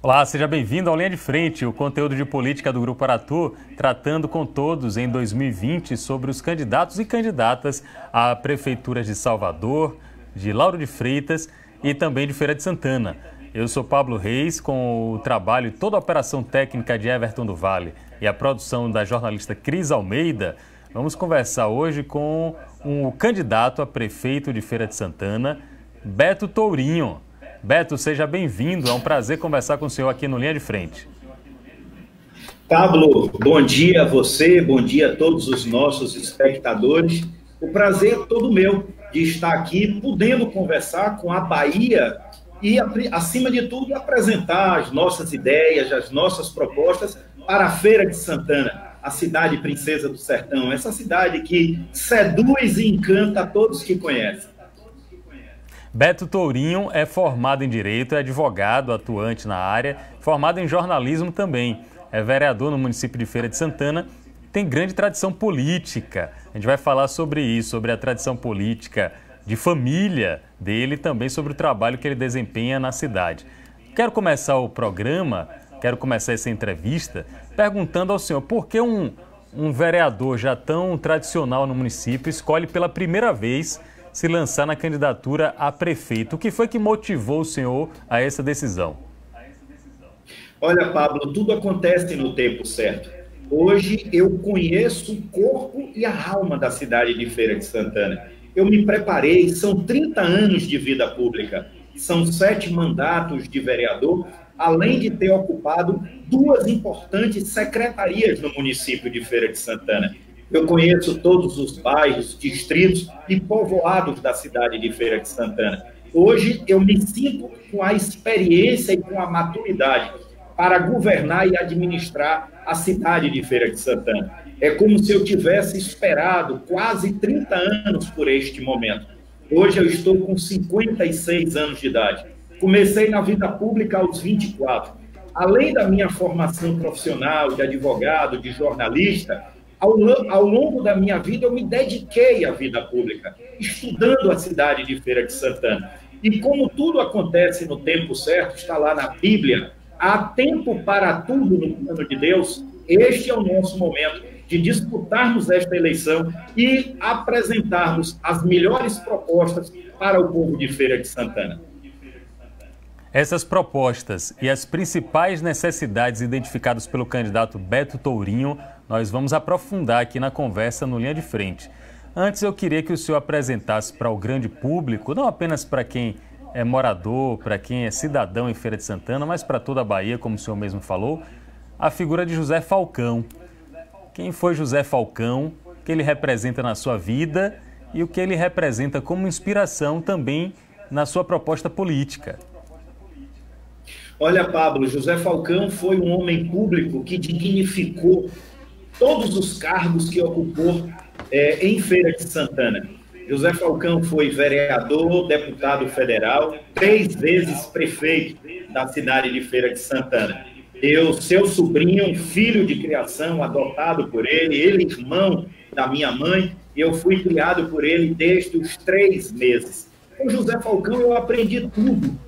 Olá, seja bem-vindo ao Linha de Frente, o conteúdo de política do Grupo Aratu, tratando com todos em 2020 sobre os candidatos e candidatas a prefeituras de Salvador, de Lauro de Freitas e também de Feira de Santana. Eu sou Pablo Reis, com o trabalho e toda a operação técnica de Everton do Vale e a produção da jornalista Cris Almeida. Vamos conversar hoje com o candidato a prefeito de Feira de Santana, Beto Tourinho. Beto, seja bem-vindo. É um prazer conversar com o senhor aqui no Linha de Frente. Pablo, bom dia a você, bom dia a todos os nossos espectadores. O prazer é todo meu de estar aqui, podendo conversar com a Bahia e, acima de tudo, apresentar as nossas ideias, as nossas propostas para a Feira de Santana, a cidade princesa do sertão, essa cidade que seduz e encanta a todos que conhecem. Beto Tourinho é formado em Direito, é advogado, atuante na área, formado em jornalismo também. É vereador no município de Feira de Santana, tem grande tradição política. A gente vai falar sobre isso, sobre a tradição política de família dele e também sobre o trabalho que ele desempenha na cidade. Quero começar o programa, quero começar essa entrevista perguntando ao senhor por que um vereador já tão tradicional no município escolhe pela primeira vez se lançar na candidatura a prefeito. O que foi que motivou o senhor a essa decisão? Olha, Pablo, tudo acontece no tempo certo. Hoje eu conheço o corpo e a alma da cidade de Feira de Santana. Eu me preparei, são 30 anos de vida pública, são 7 mandatos de vereador, além de ter ocupado 2 importantes secretarias no município de Feira de Santana. Eu conheço todos os bairros, distritos e povoados da cidade de Feira de Santana. Hoje eu me sinto com a experiência e com a maturidade para governar e administrar a cidade de Feira de Santana. É como se eu tivesse esperado quase 30 anos por este momento. Hoje eu estou com 56 anos de idade. Comecei na vida pública aos 24. Além da minha formação profissional de advogado, de jornalista, ao longo da minha vida, eu me dediquei à vida pública, estudando a cidade de Feira de Santana. E como tudo acontece no tempo certo, está lá na Bíblia, há tempo para tudo no plano de Deus. Este é o nosso momento de disputarmos esta eleição e apresentarmos as melhores propostas para o povo de Feira de Santana. Essas propostas e as principais necessidades identificadas pelo candidato Beto Tourinho, nós vamos aprofundar aqui na conversa no Linha de Frente. Antes, eu queria que o senhor apresentasse para o grande público, não apenas para quem é morador, para quem é cidadão em Feira de Santana, mas para toda a Bahia, como o senhor mesmo falou, a figura de José Falcão. Quem foi José Falcão, o que ele representa na sua vida e o que ele representa como inspiração também na sua proposta política. Olha, Pablo, José Falcão foi um homem público que dignificou todos os cargos que ocupou em Feira de Santana. José Falcão foi vereador, deputado federal, 3 vezes prefeito da cidade de Feira de Santana. Eu, seu sobrinho, filho de criação, adotado por ele irmão da minha mãe, eu fui criado por ele desde os 3 meses. Com José Falcão eu aprendi tudo,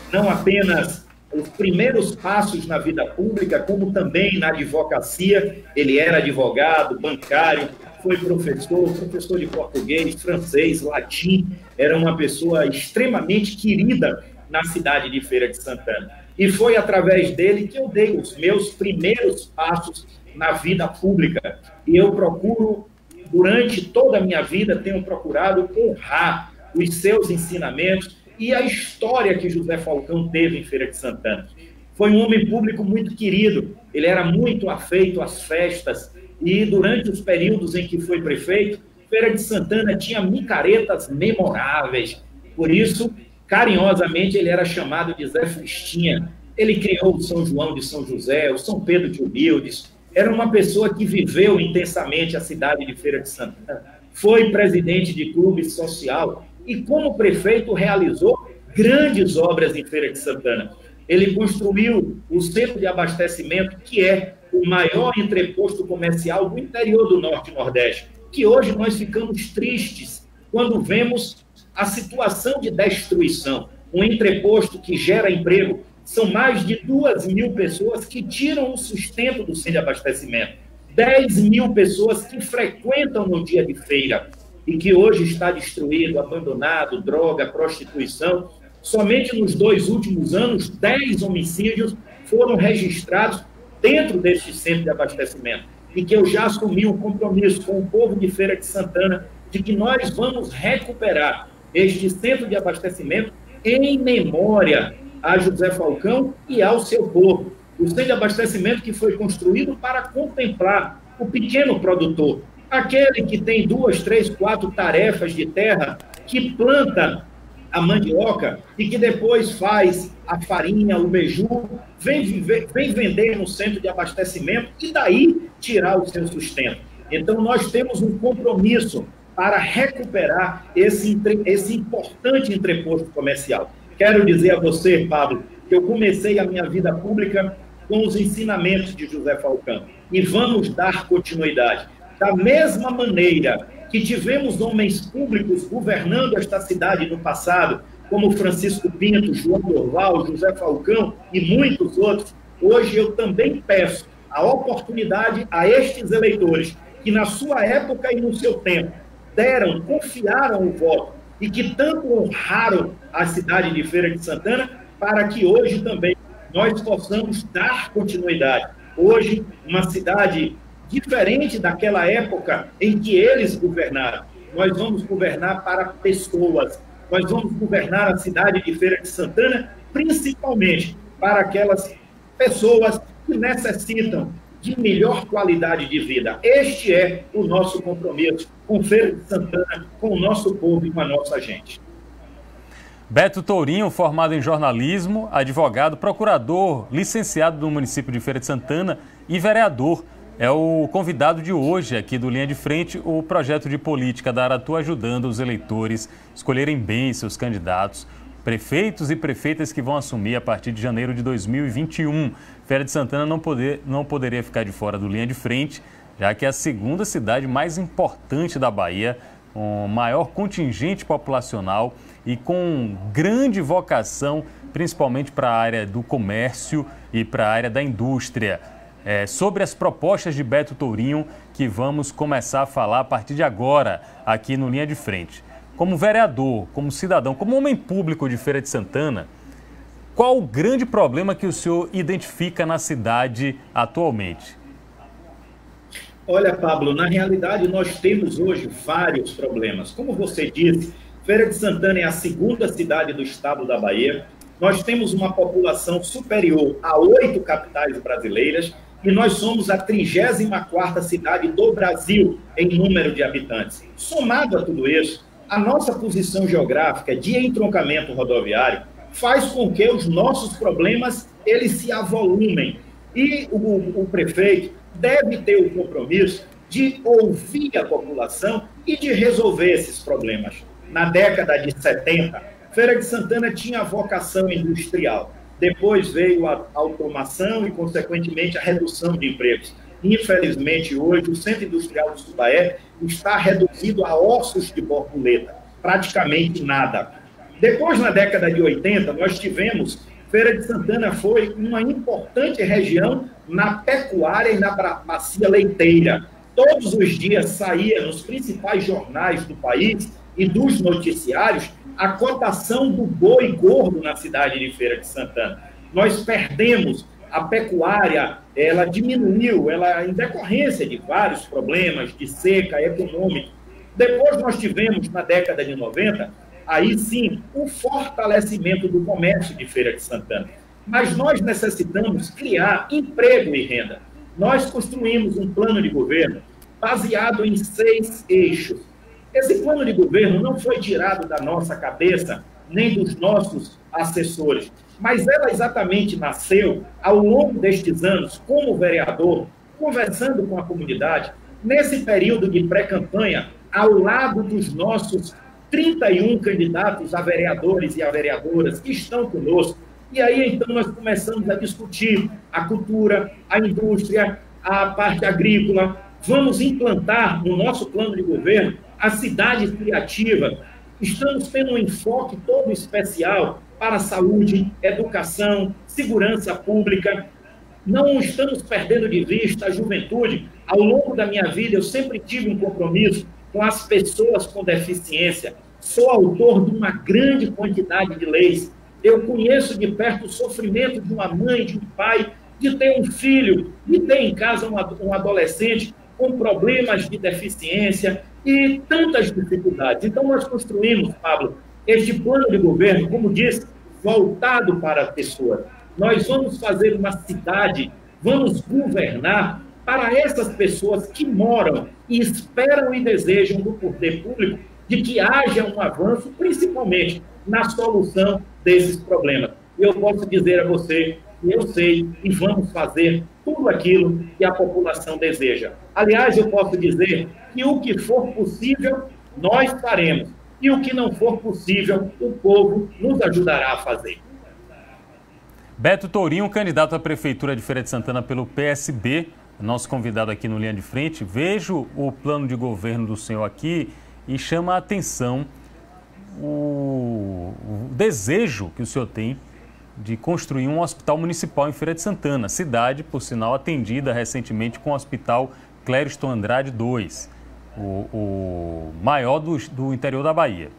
não apenas os primeiros passos na vida pública, como também na advocacia. Ele era advogado, bancário, foi professor de português, francês, latim. Era uma pessoa extremamente querida na cidade de Feira de Santana. E foi através dele que eu dei os meus primeiros passos na vida pública. E eu procuro, durante toda a minha vida, tenho procurado honrar os seus ensinamentos e a história que José Falcão teve em Feira de Santana. Foi um homem público muito querido, ele era muito afeito às festas, e durante os períodos em que foi prefeito, Feira de Santana tinha micaretas memoráveis. Por isso, carinhosamente, ele era chamado de Zé Festinha. Ele criou o São João de São José, o São Pedro de Humildes. Era uma pessoa que viveu intensamente a cidade de Feira de Santana. Foi presidente de clube social e, como prefeito, realizou grandes obras em Feira de Santana. Ele construiu o centro de abastecimento, que é o maior entreposto comercial do interior do Norte e Nordeste, que hoje nós ficamos tristes quando vemos a situação de destruição. Um entreposto que gera emprego São mais de 2.000 pessoas que tiram o sustento do centro de abastecimento. 10.000 pessoas que frequentam no dia de feira e que hoje está destruído, abandonado, droga, prostituição. Somente nos 2 últimos anos, 10 homicídios foram registrados dentro deste centro de abastecimento. E que eu já assumi um compromisso com o povo de Feira de Santana de que nós vamos recuperar este centro de abastecimento em memória a José Falcão e ao seu povo. O centro de abastecimento que foi construído para contemplar o pequeno produtor, aquele que tem 2, 3, 4 tarefas de terra, que planta a mandioca e que depois faz a farinha, o beiju, vem vender no centro de abastecimento e daí tirar o seu sustento. Então, nós temos um compromisso para recuperar esse importante entreposto comercial. Quero dizer a você, Pablo, que eu comecei a minha vida pública com os ensinamentos de José Falcão e vamos dar continuidade. Da mesma maneira que tivemos homens públicos governando esta cidade no passado, como Francisco Pinto, João Dorval, José Falcão e muitos outros, hoje eu também peço a oportunidade a estes eleitores que na sua época e no seu tempo confiaram o voto e que tanto honraram a cidade de Feira de Santana, para que hoje também nós possamos dar continuidade. Hoje, uma cidade diferente daquela época em que eles governaram. Nós vamos governar para pessoas, nós vamos governar a cidade de Feira de Santana, principalmente para aquelas pessoas que necessitam de melhor qualidade de vida. Este é o nosso compromisso com Feira de Santana, com o nosso povo e com a nossa gente. Beto Tourinho, formado em jornalismo, advogado, procurador, licenciado do município de Feira de Santana e vereador. É o convidado de hoje aqui do Linha de Frente, o projeto de política da Aratu ajudando os eleitores a escolherem bem seus candidatos, prefeitos e prefeitas que vão assumir a partir de janeiro de 2021. Feira de Santana não poderia ficar de fora do Linha de Frente, já que é a segunda cidade mais importante da Bahia, com maior contingente populacional e com grande vocação, principalmente para a área do comércio e para a área da indústria. Sobre as propostas de Beto Tourinho, que vamos começar a falar a partir de agora, aqui no Linha de Frente. Como vereador, como cidadão, como homem público de Feira de Santana, qual o grande problema que o senhor identifica na cidade atualmente? Olha, Pablo, na realidade nós temos hoje vários problemas. Como você disse, Feira de Santana é a segunda cidade do estado da Bahia. Nós temos uma população superior a 8 capitais brasileiras e nós somos a 34ª cidade do Brasil em número de habitantes. Somado a tudo isso, a nossa posição geográfica de entroncamento rodoviário faz com que os nossos problemas eles se avolumem. E o prefeito deve ter o compromisso de ouvir a população e de resolver esses problemas. Na década de 70, Feira de Santana tinha a vocação industrial. Depois veio a automação e, consequentemente, a redução de empregos. Infelizmente, hoje, o Centro Industrial do Subaé está reduzido a ossos de borboleta, praticamente nada. Depois, na década de 80, nós tivemos... Feira de Santana foi uma importante região na pecuária e na bacia leiteira. Todos os dias saía nos principais jornais do país e dos noticiários a cotação do boi gordo na cidade de Feira de Santana. Nós perdemos a pecuária, ela diminuiu, em decorrência de vários problemas de seca econômica. Depois nós tivemos, na década de 90, aí sim, o fortalecimento do comércio de Feira de Santana. Mas nós necessitamos criar emprego e renda. Nós construímos um plano de governo baseado em 6 eixos. Esse plano de governo não foi tirado da nossa cabeça, nem dos nossos assessores, mas ela exatamente nasceu ao longo destes anos, como vereador, conversando com a comunidade, nesse período de pré-campanha, ao lado dos nossos 31 candidatos a vereadores e a vereadoras que estão conosco. E aí, então, nós começamos a discutir a cultura, a indústria, a parte agrícola. Vamos implantar no nosso plano de governo a cidade criativa. Estamos tendo um enfoque todo especial para a saúde, educação, segurança pública. Não estamos perdendo de vista a juventude. Ao longo da minha vida, eu sempre tive um compromisso com as pessoas com deficiência. Sou autor de uma grande quantidade de leis. Eu conheço de perto o sofrimento de uma mãe, de um pai, de ter um filho, de ter em casa um adolescente com problemas de deficiência e tantas dificuldades. Então, nós construímos, Pablo, este plano de governo, como disse, voltado para a pessoa. Nós vamos fazer uma cidade, vamos governar para essas pessoas que moram e esperam e desejam do poder público de que haja um avanço, principalmente na solução desses problemas. Eu posso dizer a você que eu sei e vamos fazer tudo aquilo que a população deseja. Aliás, eu posso dizer que o que for possível, nós faremos. E o que não for possível, o povo nos ajudará a fazer. Beto Tourinho, candidato à Prefeitura de Feira de Santana pelo PSB, nosso convidado aqui no Linha de Frente. Vejo o plano de governo do senhor aqui e chama a atenção o desejo que o senhor tem de construir um hospital municipal em Feira de Santana, cidade, por sinal, atendida recentemente com o Hospital Clériston Andrade II, o maior do interior da Bahia.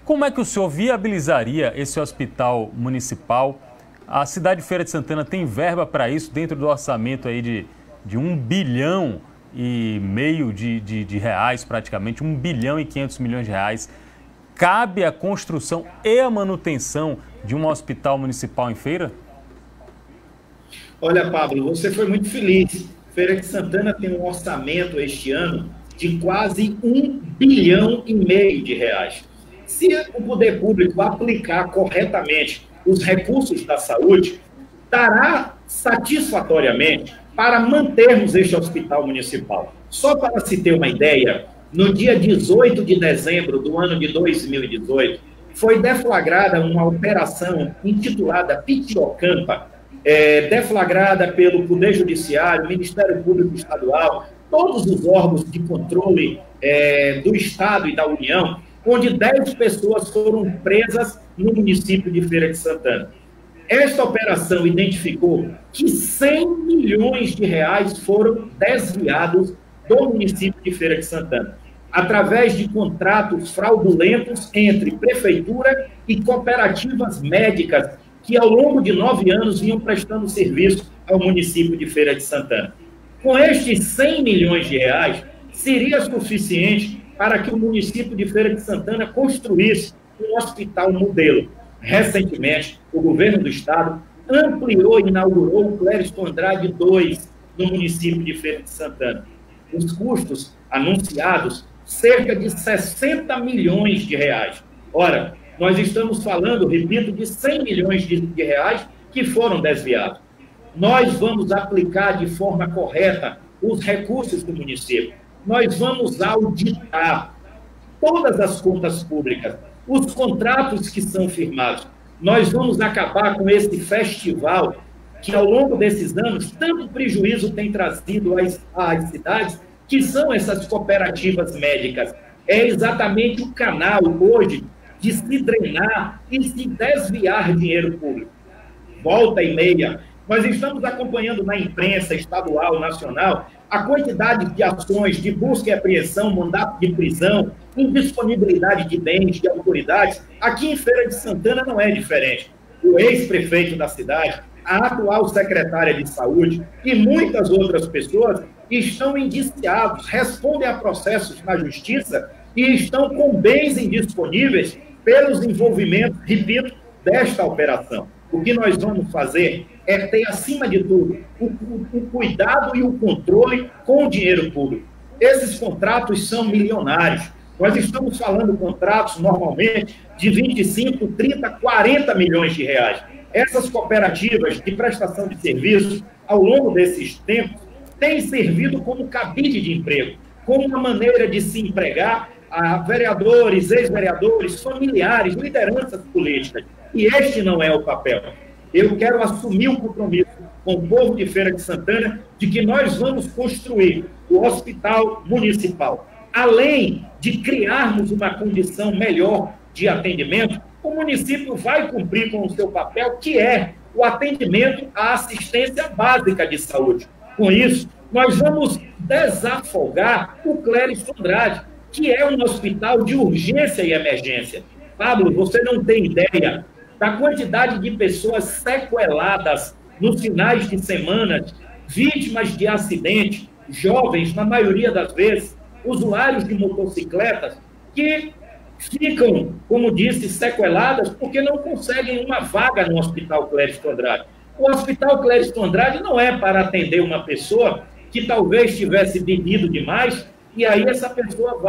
Como é que o senhor viabilizaria esse hospital municipal? A cidade de Feira de Santana tem verba para isso dentro do orçamento aí de 1,5 bilhão de reais, praticamente, 1 bilhão e 500 milhões de reais. Cabe a construção e a manutenção de um hospital municipal em Feira? Olha, Pablo, você foi muito feliz. Feira de Santana tem um orçamento este ano de quase 1,5 bilhão de reais. Se o poder público aplicar corretamente os recursos da saúde, dará satisfatoriamente para mantermos este hospital municipal. Só para se ter uma ideia, no dia 18 de dezembro do ano de 2018, foi deflagrada uma operação intitulada Pitiocampa, deflagrada pelo Poder Judiciário, Ministério Público Estadual, todos os órgãos de controle do Estado e da União, onde 10 pessoas foram presas no município de Feira de Santana. Esta operação identificou que 100 milhões de reais foram desviados do município de Feira de Santana, através de contratos fraudulentos entre prefeitura e cooperativas médicas que, ao longo de 9 anos, vinham prestando serviço ao município de Feira de Santana. Com estes 100 milhões de reais, seria suficiente para que o município de Feira de Santana construísse um hospital modelo. Recentemente, o governo do estado ampliou e inaugurou o Clériston Andrade II no município de Feira de Santana. Os custos anunciados, cerca de 60 milhões de reais. Ora, nós estamos falando, repito, de 100 milhões de reais que foram desviados. Nós vamos aplicar de forma correta os recursos do município. Nós vamos auditar todas as contas públicas, os contratos que são firmados. Nós vamos acabar com esse festival que, ao longo desses anos, tanto prejuízo tem trazido às cidades, que são essas cooperativas médicas. É exatamente o canal, hoje, de se drenar e se desviar dinheiro público. Volta e meia, nós estamos acompanhando na imprensa estadual, nacional, a quantidade de ações de busca e apreensão, mandato de prisão, indisponibilidade de bens, de autoridades. Aqui em Feira de Santana não é diferente. O ex-prefeito da cidade, a atual secretária de saúde e muitas outras pessoas estão indiciados, respondem a processos na justiça e estão com bens indisponíveis pelos envolvimentos, repito, desta operação. O que nós vamos fazer é ter, acima de tudo, o cuidado e o controle com o dinheiro público. Esses contratos são milionários. Nós estamos falando de contratos, normalmente, de 25, 30, 40 milhões de reais. Essas cooperativas de prestação de serviços, ao longo desses tempos, têm servido como cabide de emprego, como uma maneira de se empregar a vereadores, ex-vereadores, familiares, lideranças políticas. E este não é o papel. Eu quero assumir o compromisso com o povo de Feira de Santana de que nós vamos construir o hospital municipal. Além de criarmos uma condição melhor de atendimento, o município vai cumprir com o seu papel, que é o atendimento à assistência básica de saúde. Com isso, nós vamos desafogar o Clériston Andrade, que é um hospital de urgência e emergência. Pablo, você não tem ideia da quantidade de pessoas sequeladas nos finais de semana, vítimas de acidente, jovens, na maioria das vezes, usuários de motocicletas, que ficam, como disse, sequeladas porque não conseguem uma vaga no Hospital Clériston Andrade. O Hospital Clériston Andrade não é para atender uma pessoa que talvez tivesse bebido demais, e aí essa pessoa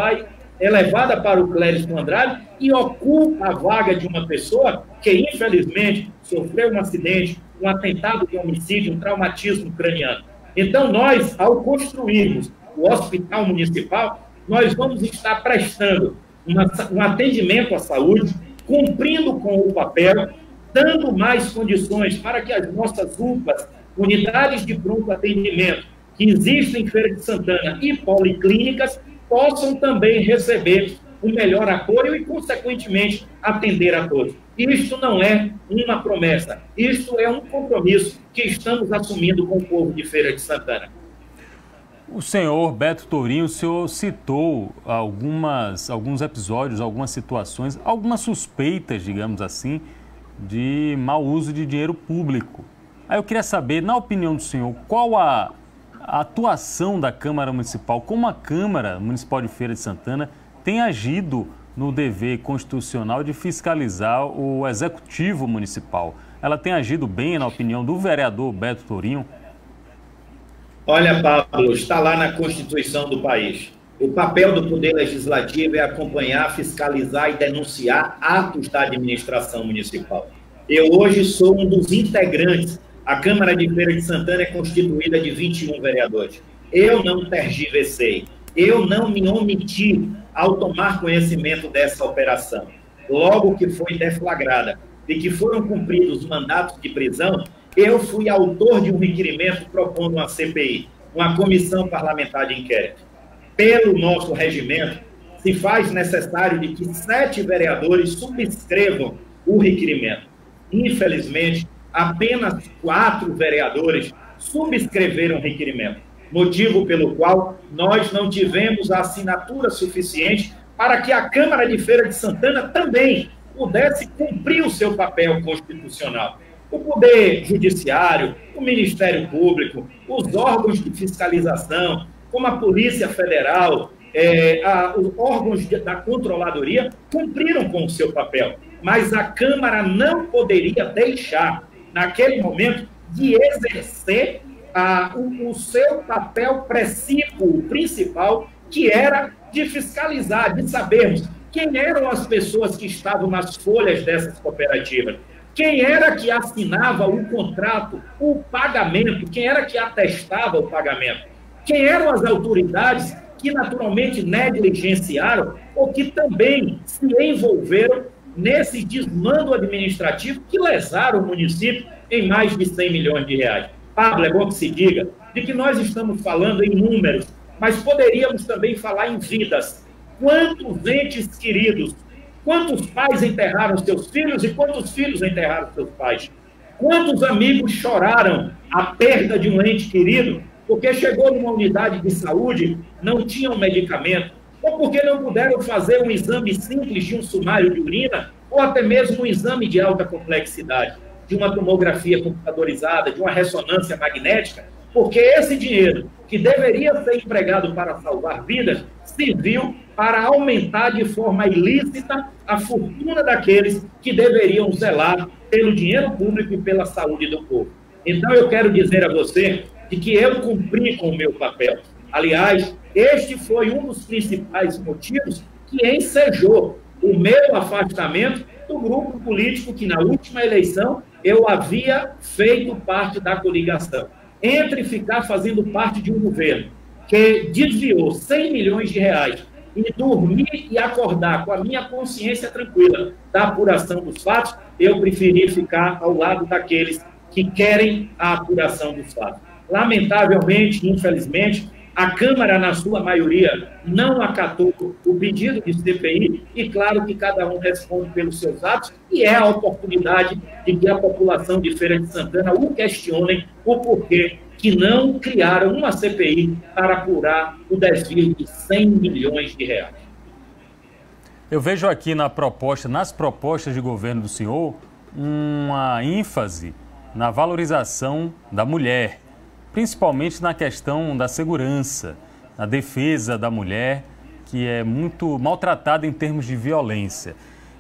é levada para o Clériston Andrade e ocupa a vaga de uma pessoa que, infelizmente, sofreu um acidente, um atentado de homicídio, um traumatismo craniano. Então, nós, ao construirmos o Hospital Municipal, nós vamos estar prestando um atendimento à saúde, cumprindo com o papel, dando mais condições para que as nossas UPAs, unidades de pronto atendimento, que existem em Feira de Santana e policlínicas, possam também receber o melhor apoio e, consequentemente, atender a todos. Isto não é uma promessa, isto é um compromisso que estamos assumindo com o povo de Feira de Santana. O senhor Beto Tourinho, o senhor citou alguns episódios, algumas situações, algumas suspeitas, digamos assim, de mau uso de dinheiro público. Aí eu queria saber, na opinião do senhor, qual a atuação da Câmara Municipal, como a Câmara Municipal de Feira de Santana tem agido no dever constitucional de fiscalizar o Executivo Municipal. Ela tem agido bem, na opinião do vereador Beto Tourinho? Olha, Pablo, está lá na Constituição do país. O papel do Poder Legislativo é acompanhar, fiscalizar e denunciar atos da administração municipal. Eu hoje sou um dos integrantes. A Câmara de Feira de Santana é constituída de 21 vereadores. Eu não tergiversei, eu não me omiti ao tomar conhecimento dessa operação. Logo que foi deflagrada e que foram cumpridos mandatos de prisão, eu fui autor de um requerimento propondo uma CPI, uma comissão parlamentar de inquérito. Pelo nosso regimento, se faz necessário de que 7 vereadores subscrevam o requerimento. Infelizmente, apenas 4 vereadores subscreveram o requerimento, motivo pelo qual nós não tivemos a assinatura suficiente para que a Câmara de Feira de Santana também pudesse cumprir o seu papel constitucional. O Poder Judiciário, o Ministério Público, os órgãos de fiscalização, como a Polícia Federal, os órgãos da Controladoria, cumpriram com o seu papel. Mas a Câmara não poderia deixar, naquele momento, de exercer o seu papel principal, que era de fiscalizar, de sabermos quem eram as pessoas que estavam nas folhas dessas cooperativas. Quem era que assinava o contrato, o pagamento, quem era que atestava o pagamento? Quem eram as autoridades que naturalmente negligenciaram ou que também se envolveram nesse desmando administrativo que lesaram o município em mais de 100 milhões de reais? Pablo, é bom que se diga de que nós estamos falando em números, mas poderíamos também falar em vidas. Quantos entes queridos, quantos pais enterraram seus filhos e quantos filhos enterraram seus pais? Quantos amigos choraram a perda de um ente querido porque chegou numa unidade de saúde, não tinha um medicamento, ou porque não puderam fazer um exame simples de um sumário de urina, ou até mesmo um exame de alta complexidade, de uma tomografia computadorizada, de uma ressonância magnética, porque esse dinheiro, que deveria ser empregado para salvar vidas, serviu para aumentar de forma ilícita a fortuna daqueles que deveriam zelar pelo dinheiro público e pela saúde do povo. Então, eu quero dizer a você de que eu cumpri com o meu papel. Aliás, este foi um dos principais motivos que ensejou o meu afastamento do grupo político que, na última eleição, eu havia feito parte da coligação. Entre ficar fazendo parte de um governo que desviou 100 milhões de reais e dormir e acordar com a minha consciência tranquila da apuração dos fatos, eu preferi ficar ao lado daqueles que querem a apuração dos fatos. Lamentavelmente, infelizmente, A Câmara, na sua maioria, não acatou o pedido de CPI e, claro, que cada um responde pelos seus atos e é a oportunidade de que a população de Feira de Santana o questionem o porquê que não criaram uma CPI para apurar o desvio de 100 milhões de reais. Eu vejo aqui nas propostas de governo do senhor, uma ênfase na valorização da mulher, principalmente na questão da segurança, na defesa da mulher, que é muito maltratada em termos de violência.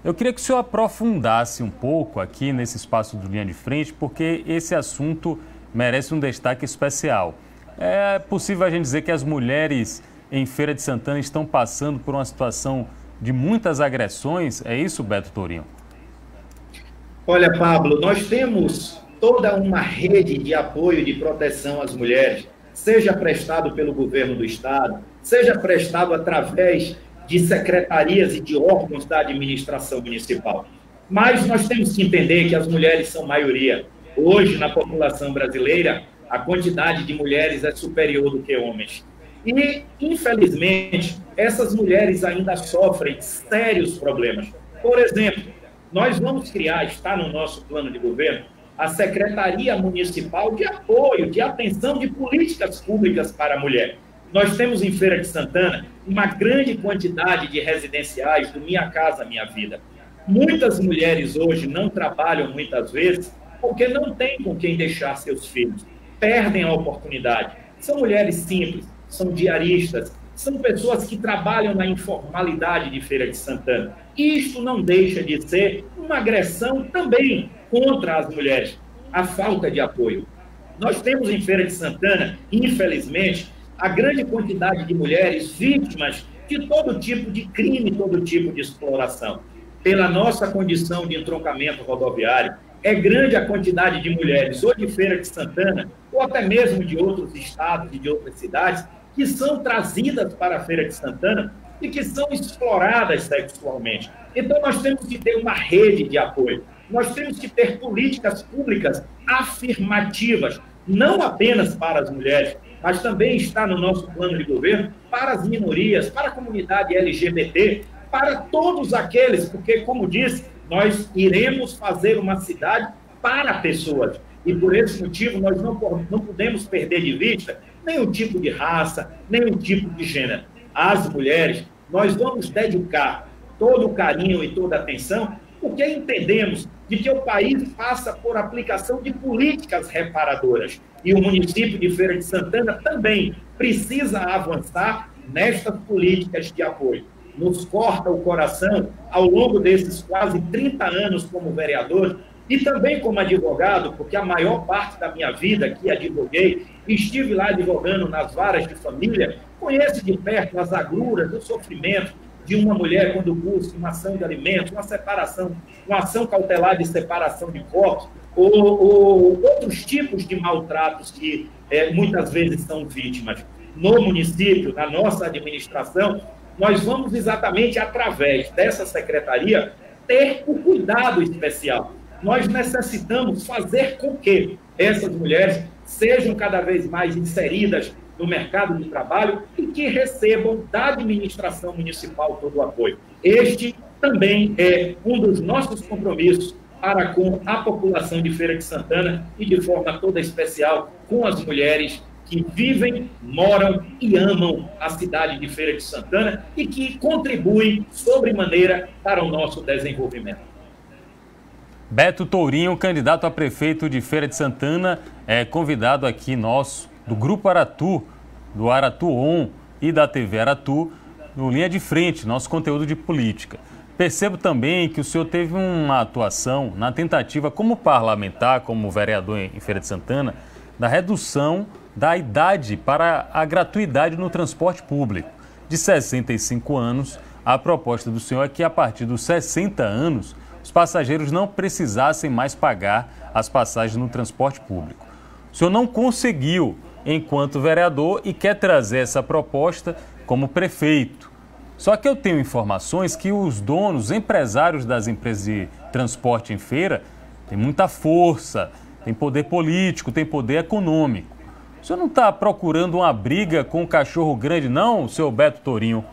Eu queria que o senhor aprofundasse um pouco aqui nesse espaço do Linha de Frente, porque esse assunto merece um destaque especial. É possível a gente dizer que as mulheres em Feira de Santana estão passando por uma situação de muitas agressões? É isso, Beto Tourinho? Olha, Pablo, nós temos toda uma rede de apoio e de proteção às mulheres, seja prestado pelo governo do Estado, seja prestado através de secretarias e de órgãos da administração municipal. Mas nós temos que entender que as mulheres são maioria. Hoje, na população brasileira, a quantidade de mulheres é superior do que homens. E, infelizmente, essas mulheres ainda sofrem sérios problemas. Por exemplo, nós vamos criar, está no nosso plano de governo, a Secretaria Municipal de Apoio, de Atenção de Políticas Públicas para a Mulher. Nós temos em Feira de Santana uma grande quantidade de residenciais do Minha Casa Minha Vida. Muitas mulheres hoje não trabalham muitas vezes porque não têm com quem deixar seus filhos. Perdem a oportunidade. São mulheres simples, são diaristas, são pessoas que trabalham na informalidade de Feira de Santana. Isto não deixa de ser uma agressão também contra as mulheres, a falta de apoio. Nós temos em Feira de Santana, infelizmente, a grande quantidade de mulheres vítimas de todo tipo de crime, todo tipo de exploração. Pela nossa condição de entroncamento rodoviário, é grande a quantidade de mulheres, ou de Feira de Santana, ou até mesmo de outros estados e de outras cidades, que são trazidas para a Feira de Santana e que são exploradas sexualmente. Então, nós temos que ter uma rede de apoio. Nós temos que ter políticas públicas afirmativas, não apenas para as mulheres, mas também está no nosso plano de governo para as minorias, para a comunidade LGBT, para todos aqueles, porque, como disse, nós iremos fazer uma cidade para pessoas. E, por esse motivo, nós não podemos perder de vista nenhum tipo de raça, nenhum tipo de gênero. Às mulheres, nós vamos dedicar todo o carinho e toda a atenção, porque entendemos de que o país passa por aplicação de políticas reparadoras. E o município de Feira de Santana também precisa avançar nestas políticas de apoio. Nos corta o coração, ao longo desses quase 30 anos como vereador, e também como advogado, porque a maior parte da minha vida que advoguei, estive lá advogando nas varas de família, conheço de perto as agruras, o sofrimento de uma mulher quando busca uma ação de alimentos, uma separação, uma ação cautelar de separação de corpos, ou outros tipos de maltratos que muitas vezes são vítimas. No município, na nossa administração, nós vamos exatamente através dessa secretaria ter o cuidado especial. Nós necessitamos fazer com que essas mulheres sejam cada vez mais inseridas no mercado de trabalho e que recebam da administração municipal todo o apoio. Este também é um dos nossos compromissos para com a população de Feira de Santana e de forma toda especial com as mulheres que vivem, moram e amam a cidade de Feira de Santana e que contribuem sobremaneira para o nosso desenvolvimento. Beto Tourinho, candidato a prefeito de Feira de Santana, é convidado aqui nosso, do Grupo Aratu, do Aratu On e da TV Aratu, no Linha de Frente, nosso conteúdo de política. Percebo também que o senhor teve uma atuação na tentativa como parlamentar, como vereador em Feira de Santana, da redução da idade para a gratuidade no transporte público. De 65 anos, a proposta do senhor é que a partir dos 60 anos, os passageiros não precisassem mais pagar as passagens no transporte público. O senhor não conseguiu enquanto vereador e quer trazer essa proposta como prefeito. Só que eu tenho informações que os donos, empresários das empresas de transporte em feira, têm muita força, têm poder político, têm poder econômico. O senhor não está procurando uma briga com um cachorro grande, não, seu Beto Tourinho?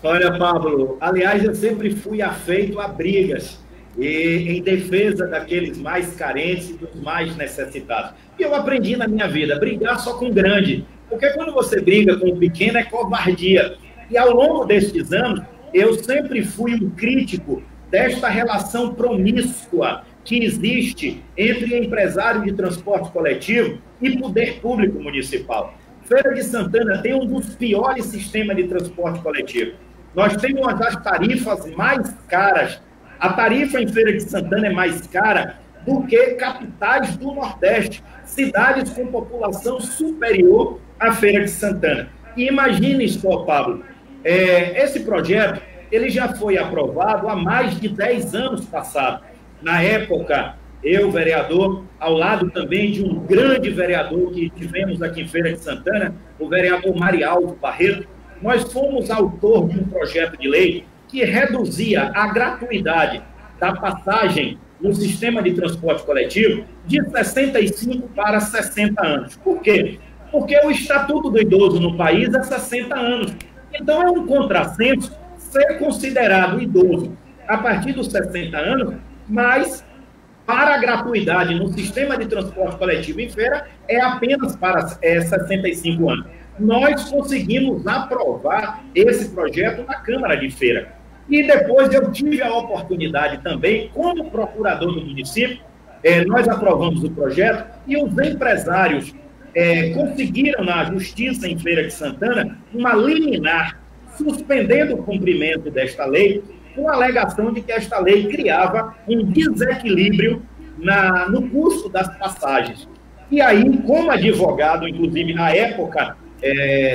Olha, Pablo, aliás, eu sempre fui afeito a brigas e em defesa daqueles mais carentes e dos mais necessitados. E eu aprendi na minha vida, brigar só com grande, porque quando você briga com o pequeno é covardia. E ao longo destes anos, eu sempre fui um crítico desta relação promíscua que existe entre empresário de transporte coletivo e poder público municipal. Feira de Santana tem um dos piores sistemas de transporte coletivo. Nós temos uma das tarifas mais caras. A tarifa em Feira de Santana é mais cara do que capitais do Nordeste, cidades com população superior à Feira de Santana. E imagine só, Pablo, esse projeto ele já foi aprovado há mais de 10 anos passados. Na época, eu, vereador, ao lado também de um grande vereador que tivemos aqui em Feira de Santana, o vereador Marialdo Barreto, nós fomos autor de um projeto de lei que reduzia a gratuidade da passagem no sistema de transporte coletivo de 65 para 60 anos. Por quê? Porque o Estatuto do Idoso no país é 60 anos. Então, é um contrassenso ser considerado idoso a partir dos 60 anos, mas para a gratuidade no sistema de transporte coletivo em feira é apenas para 65 anos. Nós conseguimos aprovar esse projeto na Câmara de Feira. E depois eu tive a oportunidade também, como procurador do município, nós aprovamos o projeto e os empresários conseguiram na Justiça em Feira de Santana uma liminar suspendendo o cumprimento desta lei com a alegação de que esta lei criava um desequilíbrio no custo das passagens. E aí, como advogado, inclusive na época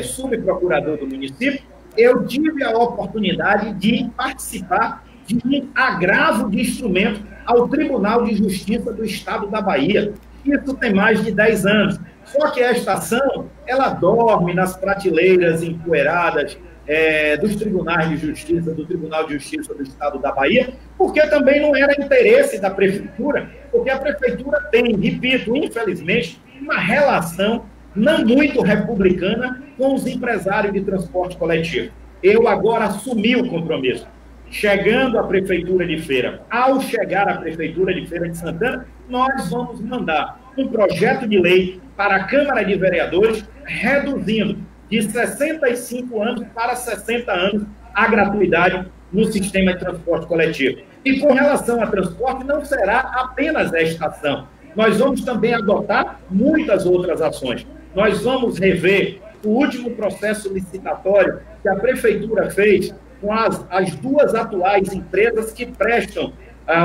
subprocurador do município, eu tive a oportunidade de participar de um agravo de instrumento ao Tribunal de Justiça do Estado da Bahia. Isso tem mais de 10 anos. Só que esta ação, ela dorme nas prateleiras empoeiradas dos tribunais de justiça, do Tribunal de Justiça do Estado da Bahia, porque também não era interesse da Prefeitura, porque a Prefeitura tem, repito, infelizmente, uma relação não muito republicana com os empresários de transporte coletivo. Eu agora assumi o compromisso. Chegando à Prefeitura de Feira, ao chegar à Prefeitura de Feira de Santana, nós vamos mandar um projeto de lei para a Câmara de Vereadores, reduzindo de 65 anos para 60 anos a gratuidade no sistema de transporte coletivo. E com relação a transporte, não será apenas esta ação. Nós vamos também adotar muitas outras ações. Nós vamos rever o último processo licitatório que a Prefeitura fez com as duas atuais empresas que prestam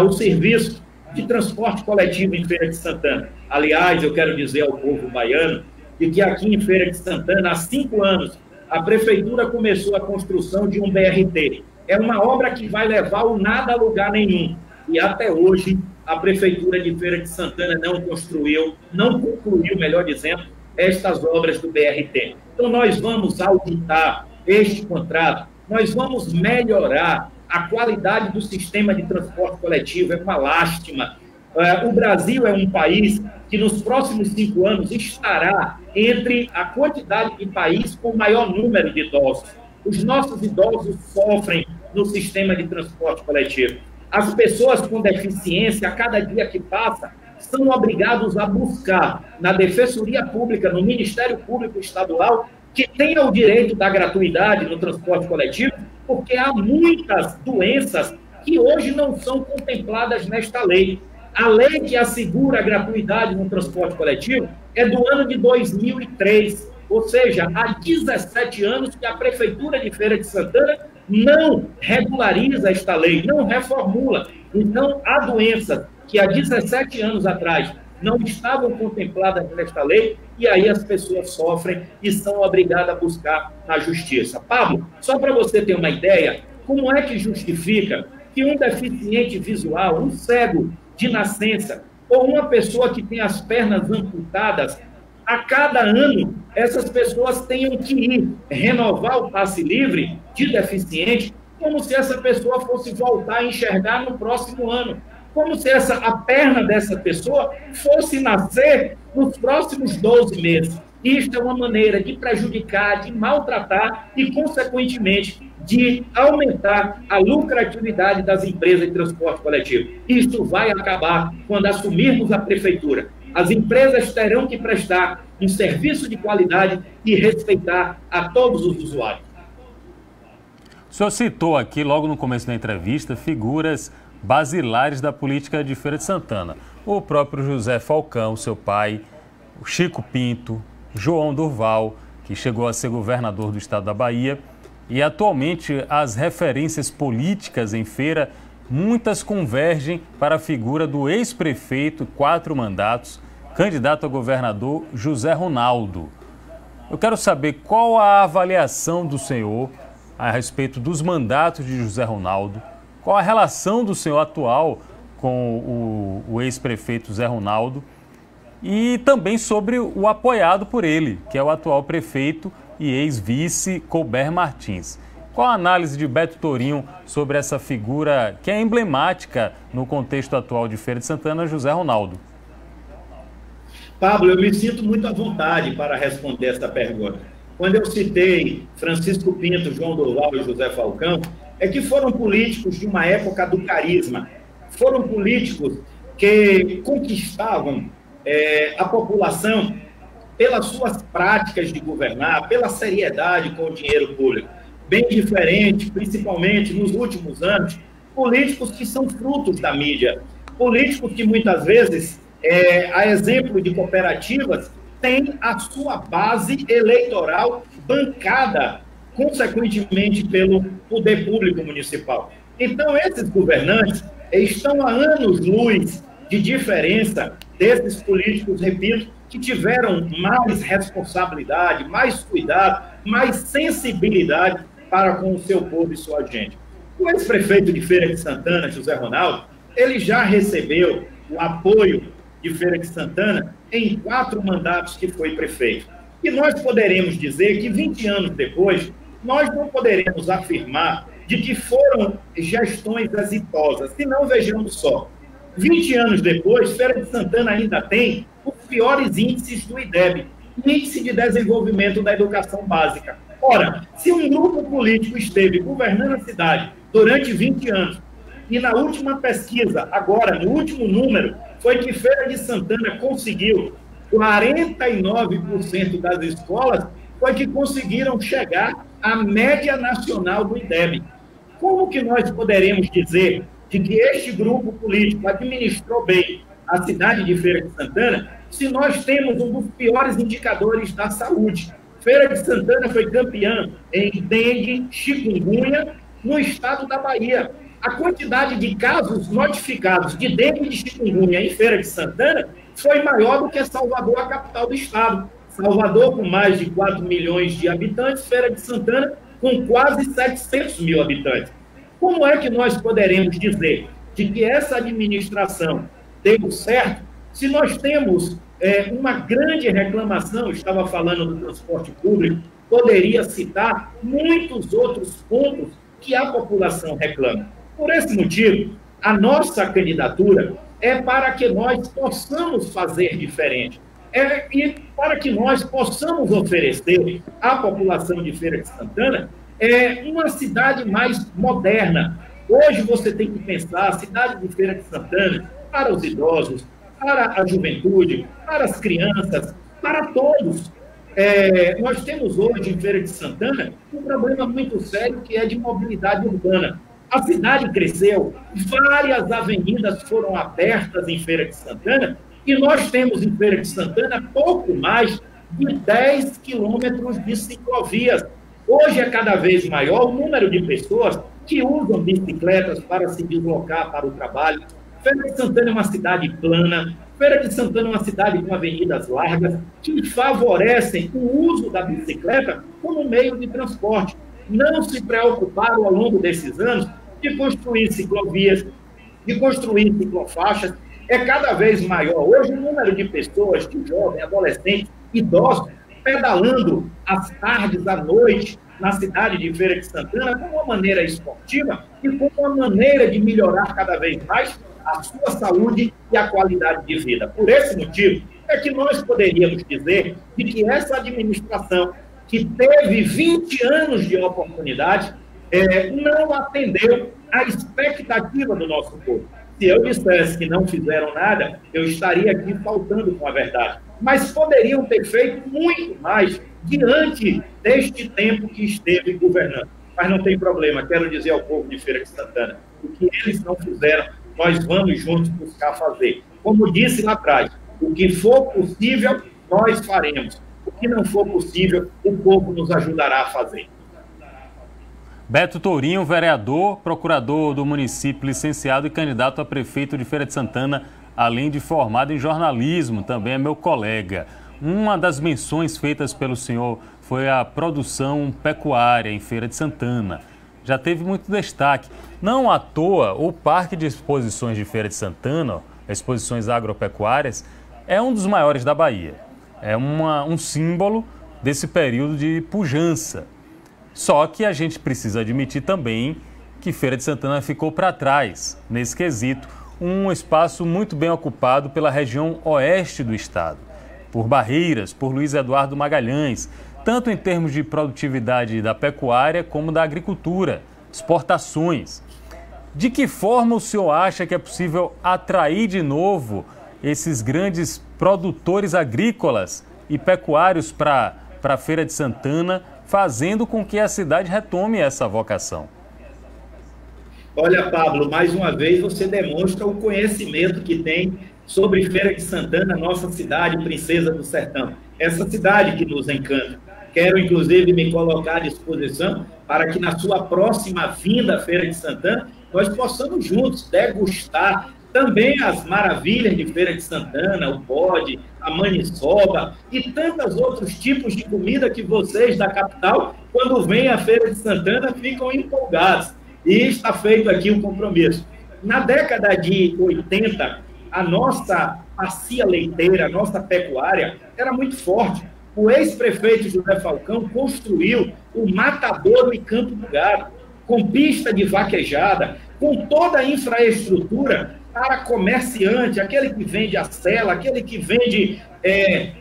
o serviço de transporte coletivo em Feira de Santana. Aliás, eu quero dizer ao povo baiano de que aqui em Feira de Santana, há 5 anos, a Prefeitura começou a construção de um BRT. É uma obra que vai levar o nada a lugar nenhum. E até hoje, a Prefeitura de Feira de Santana não concluiu, melhor dizendo, estas obras do BRT. Então, nós vamos auditar este contrato, nós vamos melhorar a qualidade do sistema de transporte coletivo. É uma lástima. O Brasil é um país que nos próximos 5 anos estará entre a quantidade de país com maior número de idosos. Os nossos idosos sofrem no sistema de transporte coletivo. As pessoas com deficiência, a cada dia que passa, são obrigados a buscar na Defensoria Pública, no Ministério Público Estadual, que tenha o direito da gratuidade no transporte coletivo, porque há muitas doenças que hoje não são contempladas nesta lei. A lei que assegura a gratuidade no transporte coletivo é do ano de 2003, ou seja, há 17 anos que a Prefeitura de Feira de Santana não regulariza esta lei, não reformula. Então, há doenças que há 17 anos atrás não estavam contempladas nesta lei, e aí as pessoas sofrem e são obrigadas a buscar na justiça. Pablo, só para você ter uma ideia, como é que justifica que um deficiente visual, um cego de nascença, ou uma pessoa que tem as pernas amputadas, a cada ano essas pessoas tenham que ir renovar o passe livre de deficiente, como se essa pessoa fosse voltar a enxergar no próximo ano. como se a perna dessa pessoa fosse nascer nos próximos 12 meses. Isto é uma maneira de prejudicar, de maltratar e, consequentemente, de aumentar a lucratividade das empresas de transporte coletivo. Isso vai acabar quando assumirmos a prefeitura. As empresas terão que prestar um serviço de qualidade e respeitar a todos os usuários. O senhor citou aqui, logo no começo da entrevista, figuras basilares da política de Feira de Santana. O próprio José Falcão, seu pai, o Chico Pinto, João Durval, que chegou a ser governador do estado da Bahia. E atualmente as referências políticas em Feira, muitas convergem para a figura do ex-prefeito, 4 mandatos, candidato a governador José Ronaldo. Eu quero saber qual a avaliação do senhor a respeito dos mandatos de José Ronaldo, qual a relação do senhor atual com o ex-prefeito Zé Ronaldo e também sobre o apoiado por ele, que é o atual prefeito e ex-vice Colbert Martins. Qual a análise de Beto Tourinho sobre essa figura que é emblemática no contexto atual de Feira de Santana, José Ronaldo? Pablo, eu me sinto muito à vontade para responder essa pergunta. Quando eu citei Francisco Pinto, João Durval e José Falcão, é que foram políticos de uma época do carisma. Foram políticos que conquistavam a população pelas suas práticas de governar, pela seriedade com o dinheiro público. Bem diferente, principalmente nos últimos anos, políticos que são frutos da mídia, políticos que muitas vezes, a exemplo de cooperativas, têm a sua base eleitoral bancada, consequentemente, pelo poder público municipal. Então, esses governantes estão há anos-luz de diferença desses políticos, repito, que tiveram mais responsabilidade, mais cuidado, mais sensibilidade para com o seu povo e sua gente. O ex-prefeito de Feira de Santana, José Ronaldo, ele já recebeu o apoio de Feira de Santana em 4 mandatos que foi prefeito. E nós poderemos dizer que 20 anos depois, nós não poderemos afirmar de que foram gestões exitosas, se não vejamos só. 20 anos depois, Feira de Santana ainda tem os piores índices do IDEB, Índice de Desenvolvimento da Educação Básica. Ora, se um grupo político esteve governando a cidade durante 20 anos, e na última pesquisa, agora, no último número, foi que Feira de Santana conseguiu 49% das escolas, foi que conseguiram chegar à média nacional do IDEB. Como que nós poderemos dizer de que este grupo político administrou bem a cidade de Feira de Santana, se nós temos um dos piores indicadores da saúde? Feira de Santana foi campeã em dengue, chikungunya, no estado da Bahia. A quantidade de casos notificados de dengue e de chikungunya em Feira de Santana foi maior do que Salvador, a capital do estado. Salvador, com mais de 4 milhões de habitantes, Feira de Santana, com quase 700 mil habitantes. Como é que nós poderemos dizer de que essa administração deu certo se nós temos uma grande reclamação? Estava falando do transporte público, poderia citar muitos outros pontos que a população reclama. Por esse motivo, a nossa candidatura é para que nós possamos fazer diferente, e para que nós possamos oferecer à população de Feira de Santana uma cidade mais moderna. Hoje você tem que pensar a cidade de Feira de Santana para os idosos, para a juventude, para as crianças, para todos. Nós temos hoje em Feira de Santana um problema muito sério que é de mobilidade urbana. A cidade cresceu, várias avenidas foram abertas em Feira de Santana e nós temos em Feira de Santana pouco mais de 10 quilômetros de ciclovias. Hoje é cada vez maior o número de pessoas que usam bicicletas para se deslocar para o trabalho. Feira de Santana é uma cidade plana, Feira de Santana é uma cidade com avenidas largas que favorecem o uso da bicicleta como meio de transporte. Não se preocuparam ao longo desses anos de construir ciclovias, de construir ciclofaixas. É cada vez maior. Hoje o número de pessoas, de jovens, adolescentes, idosos, pedalando às tardes, à noite, na cidade de Feira de Santana, como uma maneira esportiva e como uma maneira de melhorar cada vez mais a sua saúde e a qualidade de vida. Por esse motivo, é que nós poderíamos dizer de que essa administração, que teve 20 anos de oportunidade, não atendeu à expectativa do nosso povo. Se eu dissesse que não fizeram nada, eu estaria aqui faltando com a verdade. Mas poderiam ter feito muito mais diante deste tempo que esteve governando. Mas não tem problema, quero dizer ao povo de Feira de Santana, o que eles não fizeram, nós vamos juntos buscar fazer. Como disse lá atrás, o que for possível, nós faremos. O que não for possível, o povo nos ajudará a fazer. Beto Tourinho, vereador, procurador do município, licenciado e candidato a prefeito de Feira de Santana, além de formado em jornalismo, também é meu colega. Uma das menções feitas pelo senhor foi a produção pecuária em Feira de Santana. Já teve muito destaque. Não à toa, o Parque de Exposições de Feira de Santana, exposições agropecuárias, é um dos maiores da Bahia. É um símbolo desse período de pujança. Só que a gente precisa admitir também que Feira de Santana ficou para trás nesse quesito, um espaço muito bem ocupado pela região oeste do estado, por Barreiras, por Luiz Eduardo Magalhães, tanto em termos de produtividade da pecuária como da agricultura, exportações. De que forma o senhor acha que é possível atrair de novo esses grandes produtores agrícolas e pecuários para a Feira de Santana, fazendo com que a cidade retome essa vocação? Olha, Pablo, mais uma vez você demonstra o conhecimento que tem sobre Feira de Santana, nossa cidade, princesa do sertão. Essa cidade que nos encanta. Quero, inclusive, me colocar à disposição para que na sua próxima vinda à Feira de Santana, nós possamos juntos degustar também as maravilhas de Feira de Santana, o bode, a maniçoba e tantos outros tipos de comida que vocês da capital, quando vêm à Feira de Santana, ficam empolgados. E está feito aqui o compromisso. Na década de 80, a nossa bacia leiteira, a nossa pecuária, era muito forte. O ex-prefeito José Falcão construiu o matadouro e campo do gado, com pista de vaquejada, com toda a infraestrutura para comerciante, aquele que vende a sela, aquele que vende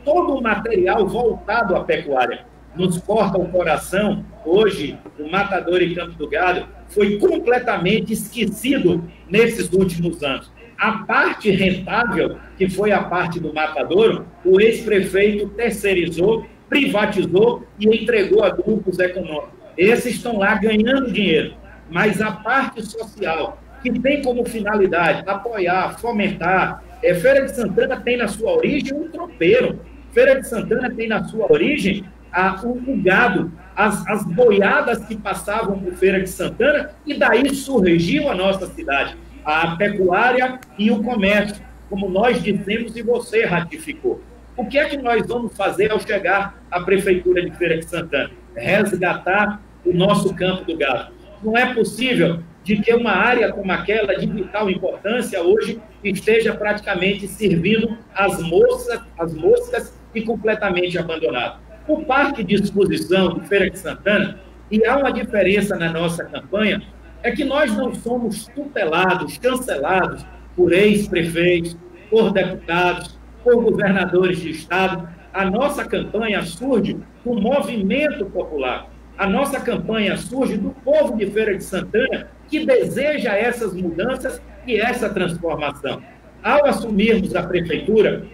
todo o material voltado à pecuária. Nos corta o coração, hoje, o matadouro e campo do gado foi completamente esquecido nesses últimos anos. A parte rentável, que foi a parte do matadouro, o ex-prefeito terceirizou, privatizou e entregou a grupos econômicos. Esses estão lá ganhando dinheiro, mas a parte social, que tem como finalidade apoiar, fomentar, Feira de Santana tem na sua origem um tropeiro, Feira de Santana tem na sua origem o gado, as boiadas que passavam por Feira de Santana, e daí surgiu a nossa cidade, a pecuária e o comércio, como nós dissemos e você ratificou. O que é que nós vamos fazer ao chegar à Prefeitura de Feira de Santana? Resgatar o nosso campo do gado. Não é possível de que uma área como aquela, de vital importância, hoje esteja praticamente servindo as moscas e completamente abandonado. O Parque de Exposição de Feira de Santana, e há uma diferença na nossa campanha, é que nós não somos tutelados, cancelados por ex-prefeitos, por deputados, por governadores de estado. A nossa campanha surge do movimento popular. A nossa campanha surge do povo de Feira de Santana, que deseja essas mudanças e essa transformação. Ao assumirmos a prefeitura,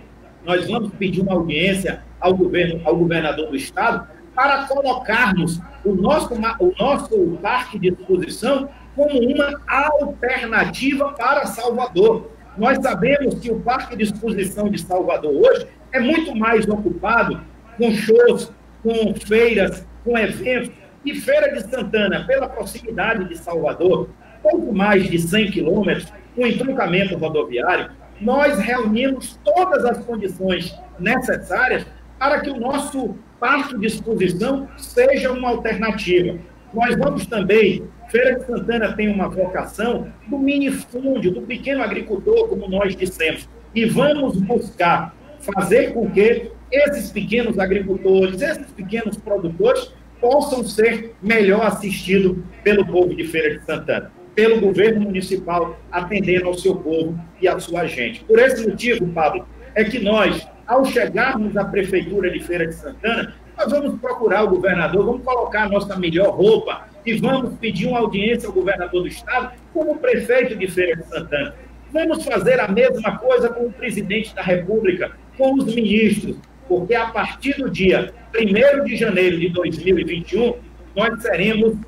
nós vamos pedir uma audiência ao governador do estado para colocarmos o nosso parque de exposição como uma alternativa para Salvador. Nós sabemos que o parque de exposição de Salvador hoje é muito mais ocupado com shows, com feiras, com eventos. E Feira de Santana, pela proximidade de Salvador, pouco mais de 100 quilômetros, com entroncamento rodoviário, nós reunimos todas as condições necessárias para que o nosso parque de exposição seja uma alternativa. Nós vamos também, Feira de Santana tem uma vocação do minifúndio, do pequeno agricultor, como nós dissemos, e vamos buscar fazer com que esses pequenos agricultores, esses pequenos produtores, possam ser melhor assistidos pelo povo de Feira de Santana. pelo governo municipal, atendendo ao seu povo e à sua gente. Por esse motivo, Pablo, é que nós, ao chegarmos à Prefeitura de Feira de Santana, nós vamos procurar o governador, vamos colocar a nossa melhor roupa e vamos pedir uma audiência ao governador do estado como prefeito de Feira de Santana. Vamos fazer a mesma coisa com o presidente da República, com os ministros, porque a partir do dia 1º de janeiro de 2021, nós seremos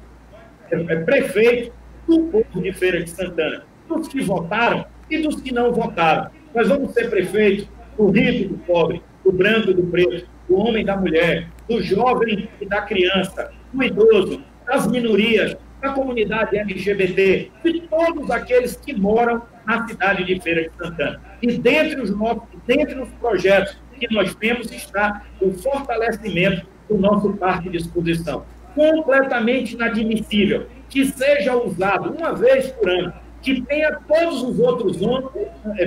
prefeitos do povo de Feira de Santana, dos que votaram e dos que não votaram. Nós vamos ser prefeitos do rico e do pobre, do branco e do preto, do homem e da mulher, do jovem e da criança, do idoso, das minorias, da comunidade LGBT, de todos aqueles que moram na cidade de Feira de Santana. E dentre os projetos que nós temos está o fortalecimento do nosso parque de exposição. Completamente inadmissível que seja usado uma vez por ano, que tenha todos os outros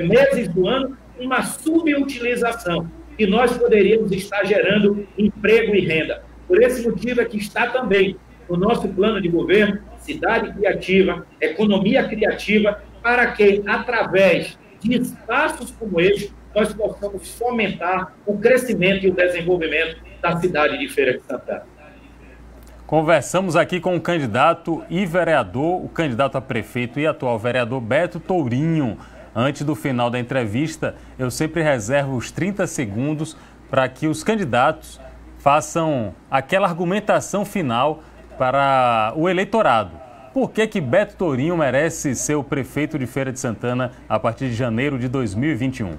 meses do ano uma subutilização, e nós poderíamos estar gerando emprego e renda. Por esse motivo é que está também no nosso plano de governo, cidade criativa, economia criativa, para que, através de espaços como este, nós possamos fomentar o crescimento e o desenvolvimento da cidade de Feira de Santana. Conversamos aqui com o candidato e vereador, o candidato a prefeito e atual vereador Beto Tourinho. Antes do final da entrevista, eu sempre reservo os 30 segundos para que os candidatos façam aquela argumentação final para o eleitorado. Por que Beto Tourinho merece ser o prefeito de Feira de Santana a partir de janeiro de 2021?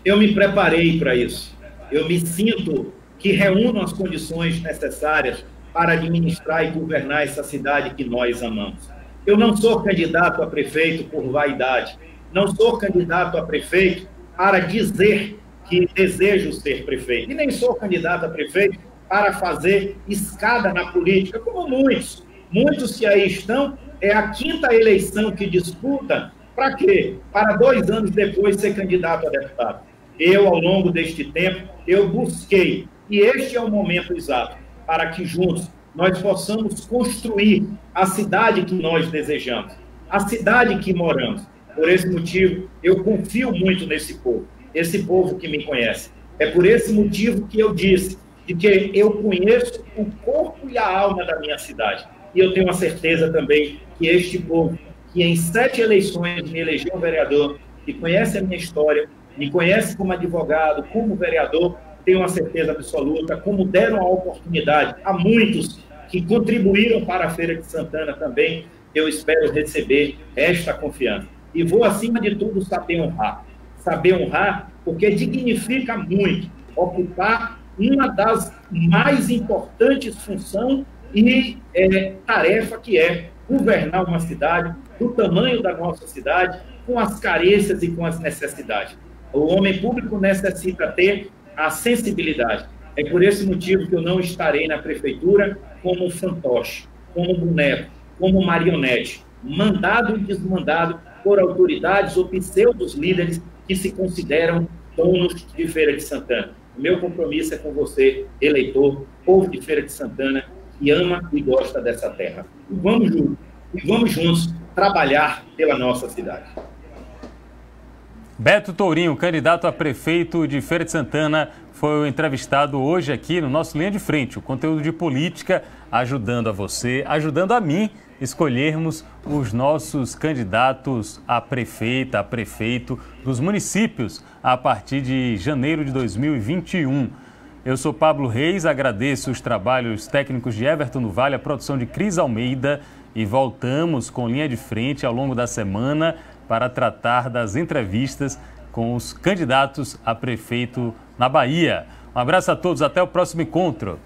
Eu me preparei para isso. Eu me sinto que reúno as condições necessárias para administrar e governar essa cidade que nós amamos. Eu não sou candidato a prefeito por vaidade. Não sou candidato a prefeito para dizer que desejo ser prefeito. E nem sou candidato a prefeito para fazer escada na política, como muitos que aí estão, é a 5ª eleição que disputa, para quê? Para 2 anos depois ser candidato a deputado. Eu, ao longo deste tempo, eu busquei, e este é o momento exato, para que juntos nós possamos construir a cidade que nós desejamos, a cidade que moramos. Por esse motivo, eu confio muito nesse povo, esse povo que me conhece. É por esse motivo que eu disse de que eu conheço o corpo e a alma da minha cidade. E eu tenho a certeza também que este povo, que em 7 eleições me elegeu vereador, que conhece a minha história, me conhece como advogado, como vereador, tenho uma certeza absoluta, como deram a oportunidade a muitos que contribuíram para a Feira de Santana também, eu espero receber esta confiança. E vou, acima de tudo, saber honrar, porque dignifica muito ocupar uma das mais importantes funções e tarefa que é governar uma cidade do tamanho da nossa cidade, com as carências e com as necessidades. O homem público necessita ter a sensibilidade. É por esse motivo que eu não estarei na prefeitura como um fantoche, como um boneco, como marionete, mandado e desmandado por autoridades ou pseudos líderes que se consideram donos de Feira de Santana. O meu compromisso é com você, eleitor, povo de Feira de Santana, que ama e gosta dessa terra. E vamos juntos trabalhar pela nossa cidade. Beto Tourinho, candidato a prefeito de Feira de Santana, foi o entrevistado hoje aqui no nosso Linha de Frente, o conteúdo de política, ajudando a você, ajudando a mim, escolhermos os nossos candidatos a prefeita, a prefeito dos municípios a partir de janeiro de 2021. Eu sou Pablo Reis, agradeço os trabalhos técnicos de Everton do Vale, a produção de Cris Almeida, e voltamos com Linha de Frente ao longo da semana para tratar das entrevistas com os candidatos a prefeito na Bahia. Um abraço a todos, até o próximo encontro.